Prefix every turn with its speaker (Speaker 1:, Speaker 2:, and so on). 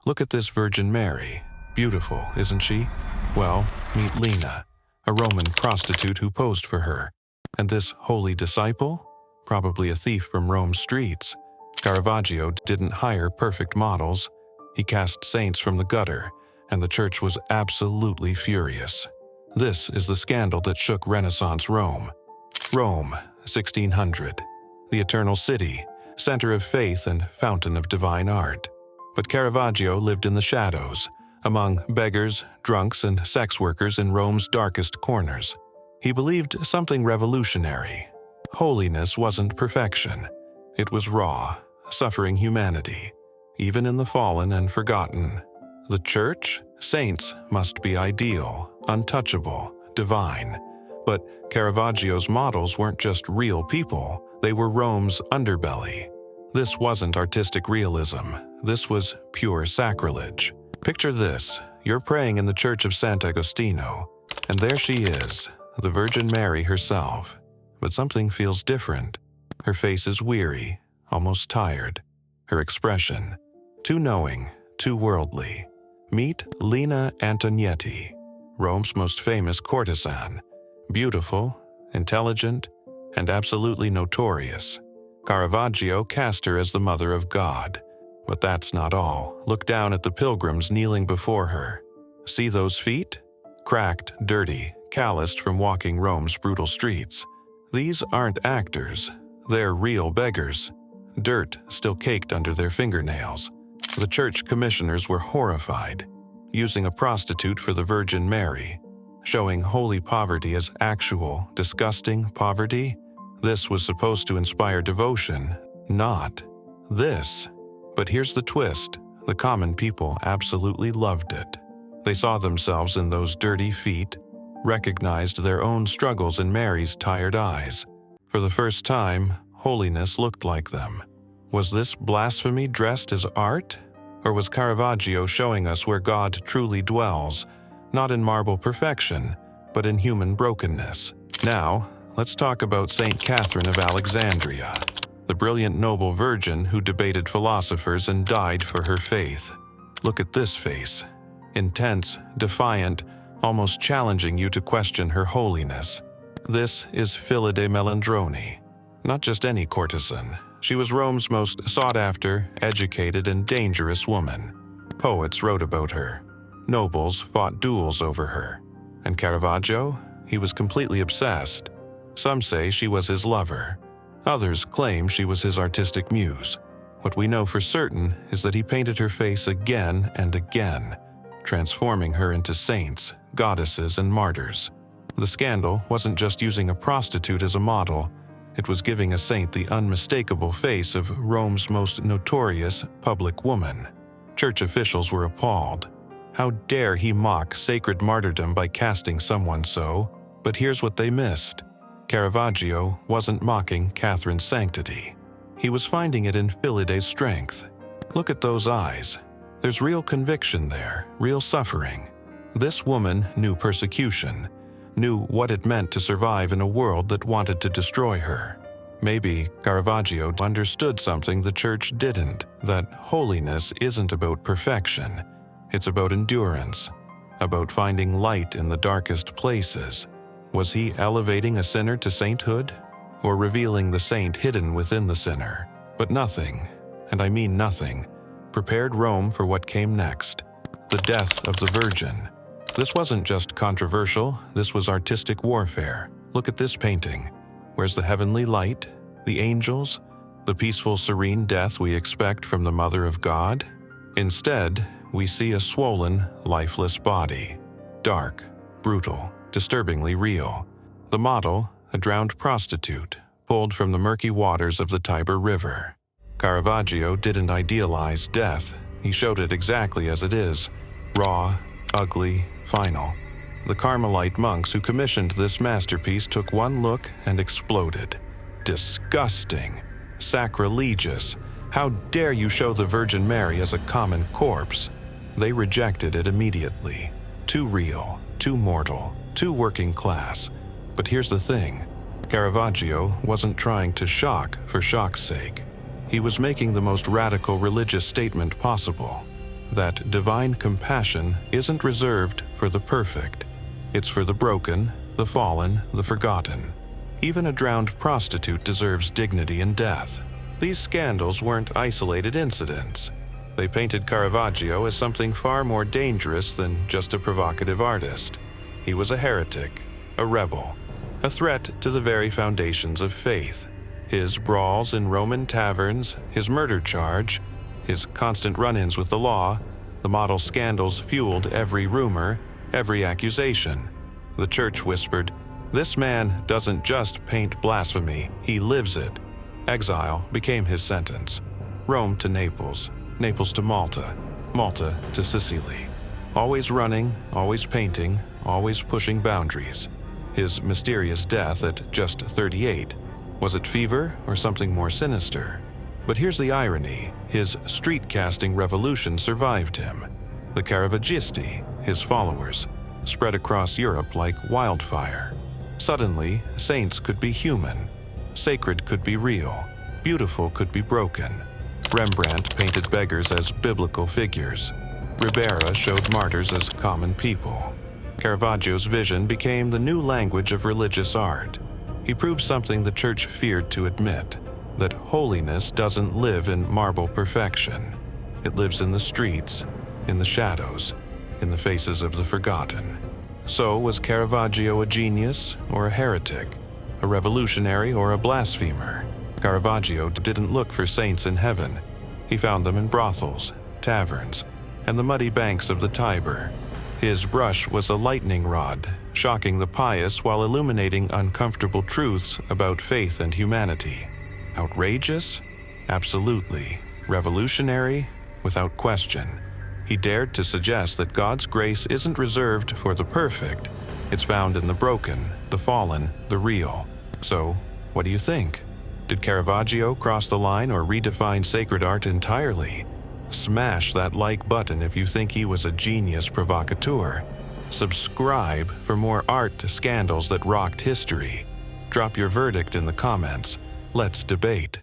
Speaker 1: Look at this Virgin Mary. Beautiful, isn't she? Well, meet Lena, a Roman prostitute who posed for her. And this holy disciple? Probably a thief from Rome's streets. Caravaggio didn't hire perfect models. He cast saints from the gutter, and the church was absolutely furious. This is the scandal that shook Renaissance Rome. Rome, 1600. The eternal city, center of faith and fountain of divine art. But Caravaggio lived in the shadows, among beggars, drunks, and sex workers in Rome's darkest corners. He believed something revolutionary. Holiness wasn't perfection. It was raw, suffering humanity, even in the fallen and forgotten. The church? Saints must be ideal, untouchable, divine. But Caravaggio's models weren't just real people, they were Rome's underbelly. This wasn't artistic realism, this was pure sacrilege. Picture this, you're praying in the church of Sant'Agostino, and there she is, the Virgin Mary herself. But something feels different. Her face is weary, almost tired. Her expression, too knowing, too worldly. Meet Lena Antonietti, Rome's most famous courtesan. Beautiful, intelligent, and absolutely notorious. Caravaggio cast her as the mother of God. But that's not all. Look down at the pilgrims kneeling before her. See those feet? Cracked, dirty, calloused from walking Rome's brutal streets. These aren't actors. They're real beggars. Dirt still caked under their fingernails. The church commissioners were horrified, using a prostitute for the Virgin Mary, showing holy poverty as actual, disgusting poverty. This was supposed to inspire devotion, not this. But here's the twist. The common people absolutely loved it. They saw themselves in those dirty feet, recognized their own struggles in Mary's tired eyes. For the first time, holiness looked like them. Was this blasphemy dressed as art? Or was Caravaggio showing us where God truly dwells, not in marble perfection, but in human brokenness? Now, let's talk about Saint Catherine of Alexandria, the brilliant noble virgin who debated philosophers and died for her faith. Look at this face. Intense, defiant, almost challenging you to question her holiness. This is Philide Melandroni. Not just any courtesan. She was Rome's most sought-after, educated, and dangerous woman. Poets wrote about her. Nobles fought duels over her. And Caravaggio? He was completely obsessed. Some say she was his lover. Others claim she was his artistic muse. What we know for certain is that he painted her face again and again, transforming her into saints, goddesses, and martyrs. The scandal wasn't just using a prostitute as a model. It was giving a saint the unmistakable face of Rome's most notorious public woman. Church officials were appalled. How dare he mock sacred martyrdom by casting someone so? But here's what they missed. Caravaggio wasn't mocking Catherine's sanctity. He was finding it in Philide's strength. Look at those eyes. There's real conviction there, real suffering. This woman knew persecution, knew what it meant to survive in a world that wanted to destroy her. Maybe Caravaggio understood something the church didn't, that holiness isn't about perfection. It's about endurance, about finding light in the darkest places. Was he elevating a sinner to sainthood, or revealing the saint hidden within the sinner? But nothing, and I mean nothing, prepared Rome for what came next, the death of the Virgin. This wasn't just controversial, this was artistic warfare. Look at this painting. Where's the heavenly light, the angels, the peaceful, serene death we expect from the Mother of God? Instead, we see a swollen, lifeless body. Dark, brutal, disturbingly real. The model, a drowned prostitute, pulled from the murky waters of the Tiber River. Caravaggio didn't idealize death. He showed it exactly as it is, raw, ugly, final. The Carmelite monks who commissioned this masterpiece took one look and exploded. Disgusting. Sacrilegious. How dare you show the Virgin Mary as a common corpse? They rejected it immediately. Too real, too mortal, too working class. But here's the thing. Caravaggio wasn't trying to shock for shock's sake. He was making the most radical religious statement possible. that divine compassion isn't reserved for the perfect. It's for the broken, the fallen, the forgotten. Even a drowned prostitute deserves dignity in death. These scandals weren't isolated incidents. They painted Caravaggio as something far more dangerous than just a provocative artist. He was a heretic, a rebel, a threat to the very foundations of faith. His brawls in Roman taverns, his murder charge, his constant run-ins with the law, the model scandals fueled every rumor, every accusation. The church whispered, "This man doesn't just paint blasphemy, he lives it." Exile became his sentence. Rome to Naples, Naples to Malta, Malta to Sicily. Always running, always painting, always pushing boundaries. His mysterious death at just 38. Was it fever or something more sinister? But here's the irony. His street-casting revolution survived him. The Caravaggisti, his followers, spread across Europe like wildfire. Suddenly, saints could be human. Sacred could be real. Beautiful could be broken. Rembrandt painted beggars as biblical figures. Ribera showed martyrs as common people. Caravaggio's vision became the new language of religious art. He proved something the church feared to admit, that holiness doesn't live in marble perfection. It lives in the streets, in the shadows, in the faces of the forgotten. So was Caravaggio a genius or a heretic, a revolutionary or a blasphemer? Caravaggio didn't look for saints in heaven. He found them in brothels, taverns, and the muddy banks of the Tiber. His brush was a lightning rod, shocking the pious while illuminating uncomfortable truths about faith and humanity. Outrageous? Absolutely. Revolutionary? Without question. He dared to suggest that God's grace isn't reserved for the perfect. It's found in the broken, the fallen, the real. So, what do you think? Did Caravaggio cross the line or redefine sacred art entirely? Smash that like button if you think he was a genius provocateur. Subscribe for more art scandals that rocked history. Drop your verdict in the comments. Let's debate.